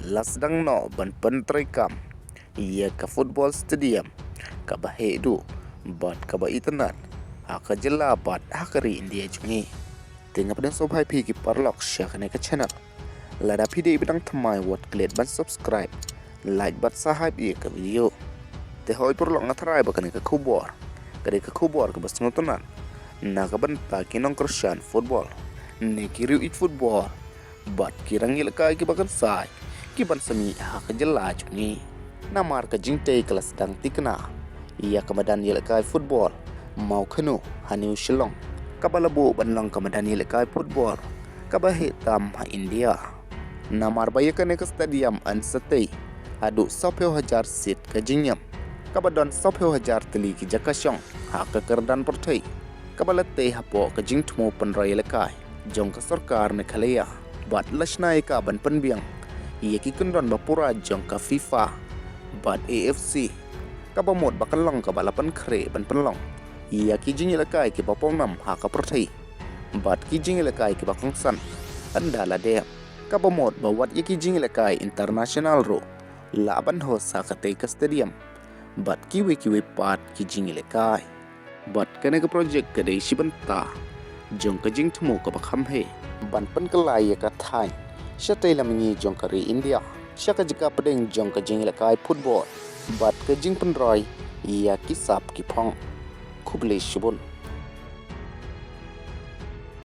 sdang no ban pentrikam iaka football stadium kaba hedu bat kaba internet haka jela bat hakari India jungi tengah pada sobai pi ki parlok syakane ka channel lada pide bidang thamai wat klet ban subscribe like bat sahab ye ka video te hoy parlok ngatrai bakane ka kubor kade ka kubor ka bas ngotonan na ka ban pa kinong Christian football ne kiriu it football bat kirang ilka ki bakan sai ki ban sami haka jela jungi namar ka jingte kelas dang tikna ia kamadan ilka football Mawkhanu Hanne Shillong kabalabu banlang kamadan ilka football kabahe tam ha India namar Mawkhanu Ka Stadium an satay adu 10,000 seat ka jinyam kabadon 10,000 teli ki jakasyong ha ka kerdan pertai kabalate hapo ka jingtmo panrai ilka jong ka sarkar Meghalaya bat lasnai ka ban panbiang ia ki kendon bapura jong ka FIFA bat AFC kabamot bakalong ka balapan kre ban penlong ia ki jing ilakai ki bapong nam ha ka pertai bat ki jing ilakai ki bakong san andala de kabamot bawat ia ki jing ilakai international ro laban ho sa ka te ka stadium bat kiwi pat ki jing ilakai bat kene ka project ka dei sibanta jong ka jing thmo ka bakham he ban pan kalai ka thai shatay lamngi jong ka ri India syaka jika pedeng jong ka jing ilakai football bat ka jing penroi ia kisap ki phong kuble shubun